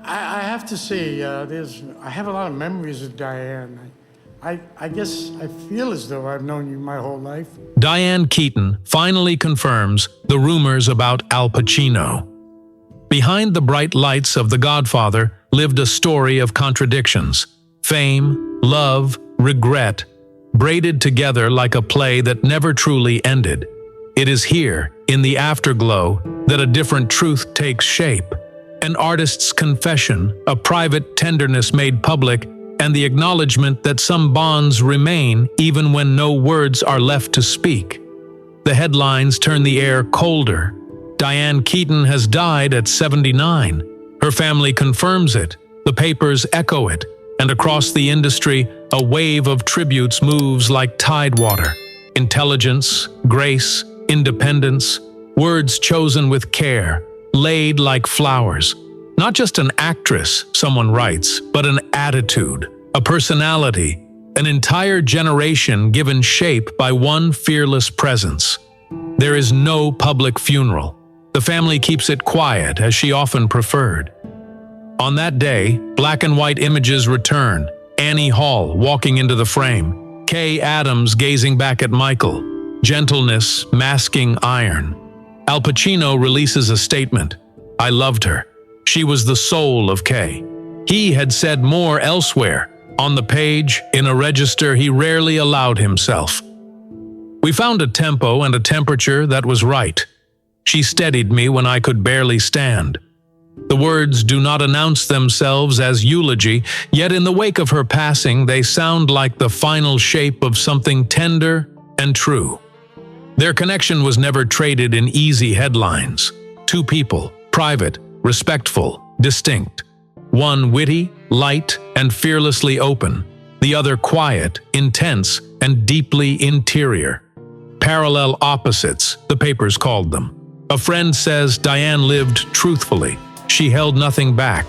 I have to say, I have a lot of memories of Diane. I guess I feel as though I've known you my whole life. Diane Keaton finally confirms the rumors about Al Pacino. Behind the bright lights of The Godfather lived a story of contradictions, fame, love, regret, braided together like a play that never truly ended. It is here, in the afterglow, that a different truth takes shape. An artist's confession, a private tenderness made public, and the acknowledgement that some bonds remain even when no words are left to speak. The headlines turn the air colder. Diane Keaton has died at 79. Her family confirms it, the papers echo it, and across the industry, a wave of tributes moves like tidewater. Intelligence, grace, independence, words chosen with care, laid like flowers. Not just an actress, someone writes, but an attitude, a personality, an entire generation given shape by one fearless presence. There is no public funeral. The family keeps it quiet, as she often preferred. On that day, black and white images return. Annie Hall walking into the frame, Kay Adams gazing back at Michael, gentleness masking iron. Al Pacino releases a statement. I loved her. She was the soul of Kay. He had said more elsewhere. On the page, in a register he rarely allowed himself. We found a tempo and a temperature that was right. She steadied me when I could barely stand. The words do not announce themselves as eulogy, yet in the wake of her passing they sound like the final shape of something tender and true. Their connection was never traded in easy headlines. Two people, private, respectful, distinct. One witty, light, and fearlessly open. The other quiet, intense, and deeply interior. Parallel opposites, the papers called them. A friend says Diane lived truthfully. She held nothing back.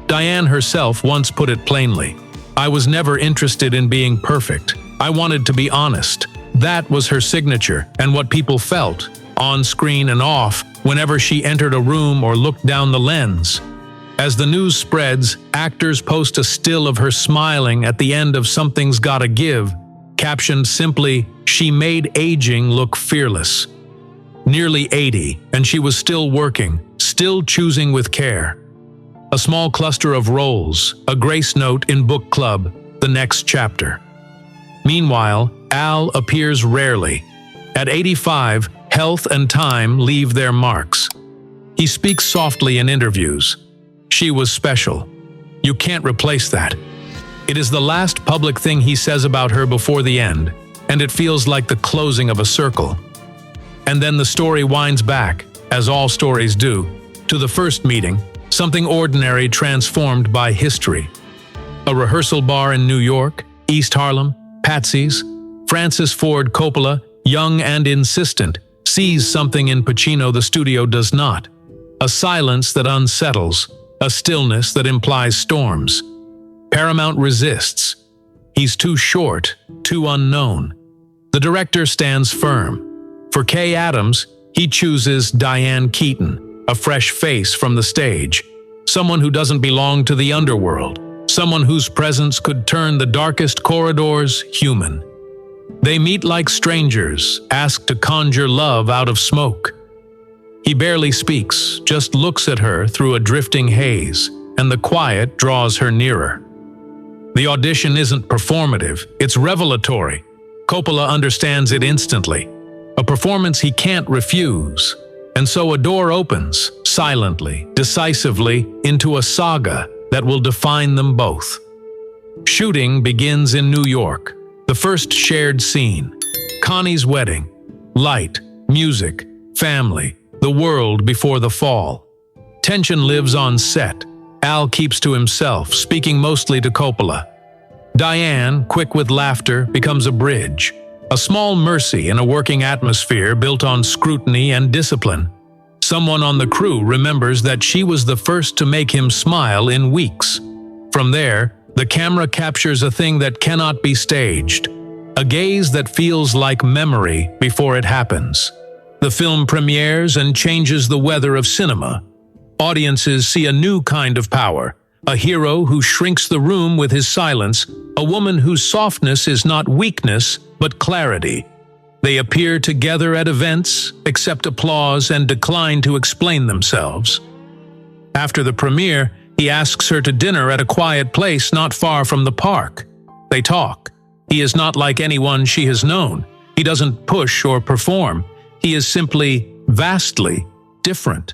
Diane herself once put it plainly. I was never interested in being perfect. I wanted to be honest. That was her signature, and what people felt, on screen and off, whenever she entered a room or looked down the lens. As the news spreads, actors post a still of her smiling at the end of Something's Gotta Give, captioned simply, "She made aging look fearless." Nearly 80, and she was still working, still choosing with care. A small cluster of roles, a grace note in book club, the next chapter. Meanwhile, Al appears rarely. At 85, health and time leave their marks. He speaks softly in interviews. She was special. You can't replace that. It is the last public thing he says about her before the end, and it feels like the closing of a circle. And then the story winds back, as all stories do, to the first meeting, something ordinary transformed by history. A rehearsal bar in New York, East Harlem, Patsy's. Francis Ford Coppola, young and insistent, sees something in Pacino the studio does not. A silence that unsettles, a stillness that implies storms. Paramount resists. He's too short, too unknown. The director stands firm. For Kay Adams, he chooses Diane Keaton, a fresh face from the stage, someone who doesn't belong to the underworld, someone whose presence could turn the darkest corridors human. They meet like strangers, asked to conjure love out of smoke. He barely speaks, just looks at her through a drifting haze, and the quiet draws her nearer. The audition isn't performative, it's revelatory. Coppola understands it instantly. A performance he can't refuse. And so a door opens, silently, decisively, into a saga that will define them both. Shooting begins in New York. The first shared scene. Connie's wedding. Light, music, family, the world before the fall. Tension lives on set. Al keeps to himself, speaking mostly to Coppola. Diane, quick with laughter, becomes a bridge. A small mercy in a working atmosphere built on scrutiny and discipline. Someone on the crew remembers that she was the first to make him smile in weeks. From there, the camera captures a thing that cannot be staged. A gaze that feels like memory before it happens. The film premieres and changes the weather of cinema. audiences see a new kind of power, a hero who shrinks the room with his silence, a woman whose softness is not weakness, but clarity. They appear together at events, accept applause, and decline to explain themselves. After the premiere, he asks her to dinner at a quiet place not far from the park. They talk. He is not like anyone she has known. He doesn't push or perform. He is simply vastly different.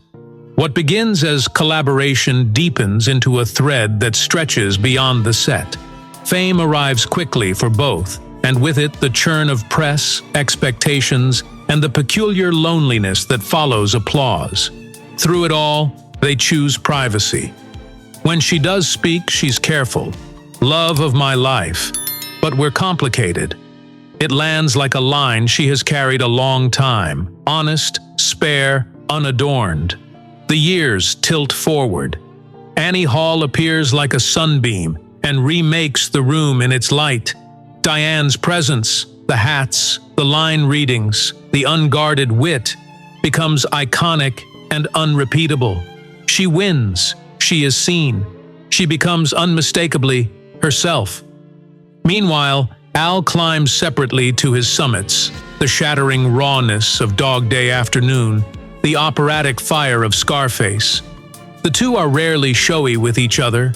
What begins as collaboration deepens into a thread that stretches beyond the set. Fame arrives quickly for both, and with it the churn of press, expectations, and the peculiar loneliness that follows applause. Through it all, they choose privacy. When she does speak, she's careful. Love of my life. But we're complicated. It lands like a line she has carried a long time, honest, spare, unadorned. The years tilt forward. Annie Hall appears like a sunbeam and remakes the room in its light. Diane's presence, the hats, the line readings, the unguarded wit, becomes iconic and unrepeatable. She wins. She is seen. She becomes unmistakably herself. Meanwhile, Al climbs separately to his summits, the shattering rawness of Dog Day Afternoon, the operatic fire of Scarface. The two are rarely showy with each other.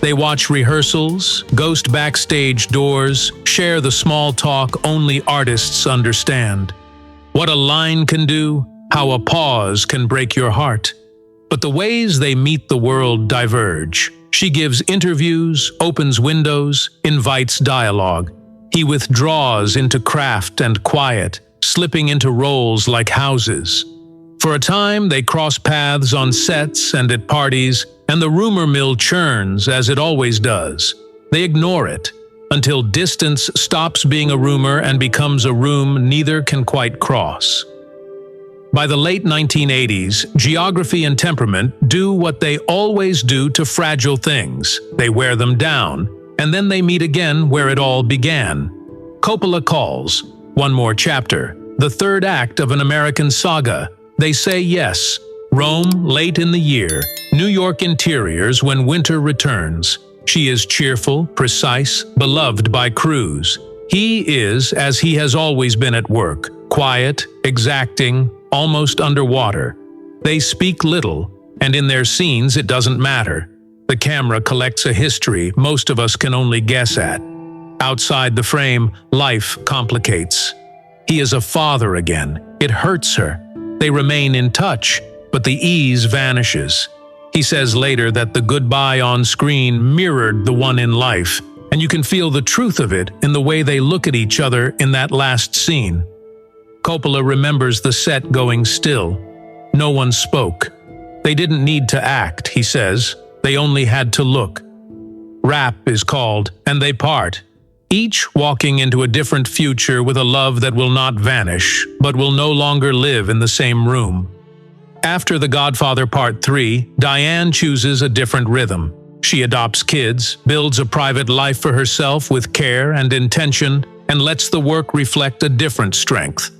They watch rehearsals, ghost backstage doors, share the small talk only artists understand. What a line can do, how a pause can break your heart. But the ways they meet the world diverge. She gives interviews, opens windows, invites dialogue. He withdraws into craft and quiet, slipping into roles like houses. For a time, they cross paths on sets and at parties, and the rumor mill churns as it always does. They ignore it, until distance stops being a rumor and becomes a room neither can quite cross. By the late 1980s, geography and temperament do what they always do to fragile things. They wear them down, and then they meet again where it all began. Coppola calls, one more chapter, the third act of an American saga. They say yes. Rome, late in the year. New York interiors when winter returns. She is cheerful, precise, beloved by crews. He is, as he has always been at work, quiet, exacting, almost underwater. They speak little, and in their scenes it doesn't matter. The camera collects a history most of us can only guess at. Outside the frame, life complicates. He is a father again. It hurts her. They remain in touch, but the ease vanishes. He says later that the goodbye on screen mirrored the one in life, and you can feel the truth of it in the way they look at each other in that last scene. Coppola remembers the set going still. No one spoke. They didn't need to act, he says. They only had to look. Wrap is called, and they part, each walking into a different future with a love that will not vanish, but will no longer live in the same room. After The Godfather Part III, Diane chooses a different rhythm. She adopts kids, builds a private life for herself with care and intention, and lets the work reflect a different strength.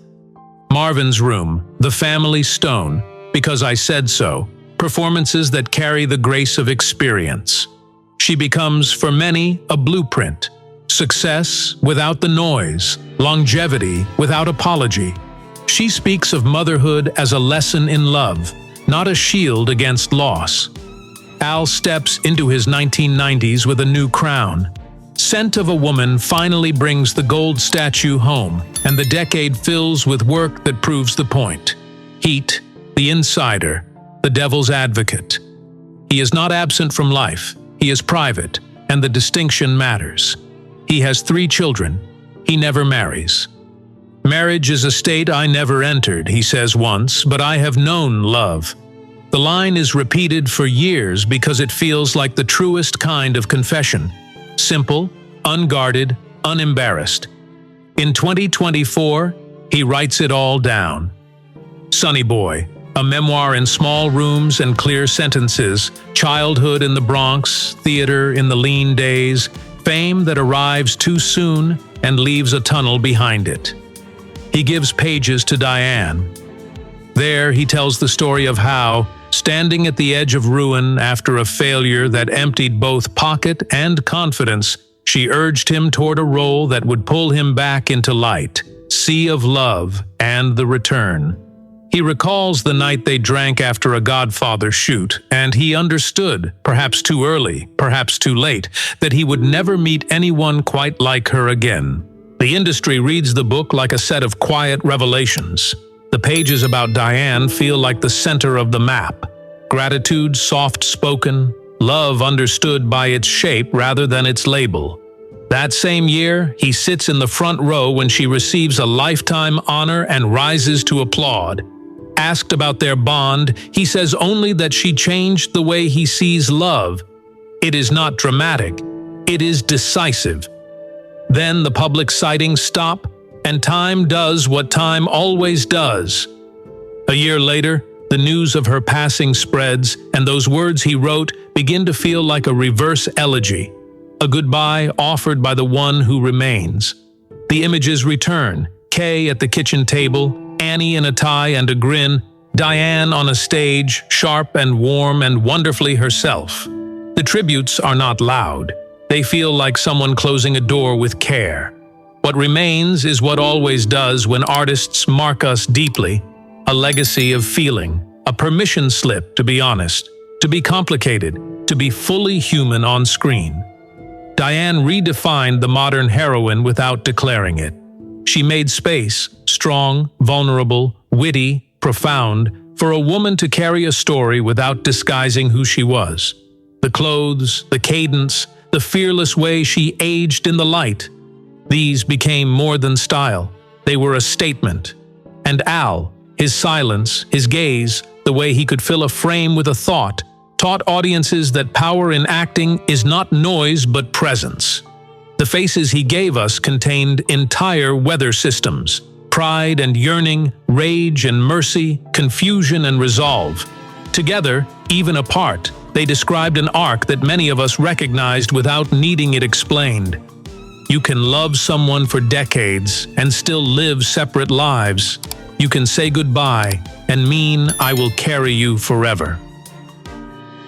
Marvin's Room, The Family Stone, Because I Said So, performances that carry the grace of experience. She becomes, for many, a blueprint. Success without the noise, longevity without apology. She speaks of motherhood as a lesson in love, not a shield against loss. Al steps into his 1990s with a new crown. Scent of a Woman finally brings the gold statue home, and the decade fills with work that proves the point. Heat, The Insider, The Devil's Advocate. He is not absent from life. He is private, and the distinction matters. He has 3 children. He never marries. Marriage is a state I never entered, he says once, but I have known love. The line is repeated for years because it feels like the truest kind of confession. Simple, unguarded, unembarrassed. In 2024, he writes it all down. Sonny Boy, a memoir in small rooms and clear sentences, childhood in the Bronx, theater in the lean days, fame that arrives too soon and leaves a tunnel behind it. He gives pages to Diane. There he tells the story of how, Standing at the edge of ruin after a failure that emptied both pocket and confidence, she urged him toward a role that would pull him back into light, Sea of Love, and The Return. He recalls the night they drank after a Godfather shoot, and he understood, perhaps too early, perhaps too late, that he would never meet anyone quite like her again. The industry reads the book like a set of quiet revelations. The pages about Diane feel like the center of the map. Gratitude soft-spoken, love understood by its shape rather than its label. That same year, he sits in the front row when she receives a lifetime honor and rises to applaud. Asked about their bond, he says only that she changed the way he sees love. It is not dramatic, it is decisive. Then the public sightings stop, and time does what time always does. A year later, the news of her passing spreads, and those words he wrote begin to feel like a reverse elegy, a goodbye offered by the one who remains. The images return: Kay at the kitchen table, Annie in a tie and a grin, Diane on a stage, sharp and warm and wonderfully herself. The tributes are not loud. They feel like someone closing a door with care. What remains is what always does when artists mark us deeply: a legacy of feeling, a permission slip to be honest, to be complicated, to be fully human on screen. Diane redefined the modern heroine without declaring it. She made space, strong, vulnerable, witty, profound, for a woman to carry a story without disguising who she was. The clothes, the cadence, the fearless way she aged in the light. These became more than style. They were a statement. And Al, his silence, his gaze, the way he could fill a frame with a thought, taught audiences that power in acting is not noise but presence. The faces he gave us contained entire weather systems: pride and yearning, rage and mercy, confusion and resolve. Together, even apart, they described an arc that many of us recognized without needing it explained. You can love someone for decades and still live separate lives. You can say goodbye and mean I will carry you forever.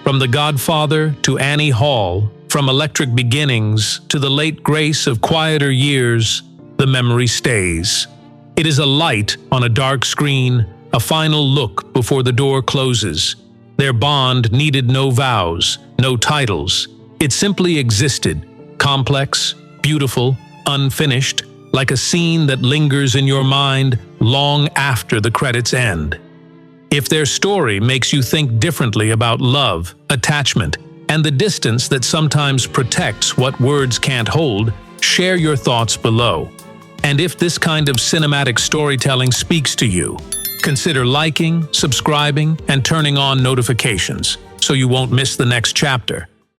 From The Godfather to Annie Hall, from electric beginnings to the late grace of quieter years, the memory stays. It is a light on a dark screen, a final look before the door closes. Their bond needed no vows, no titles. It simply existed, complex, beautiful, unfinished, like a scene that lingers in your mind long after the credits end. If their story makes you think differently about love, attachment, and the distance that sometimes protects what words can't hold, share your thoughts below. And if this kind of cinematic storytelling speaks to you, consider liking, subscribing, and turning on notifications so you won't miss the next chapter.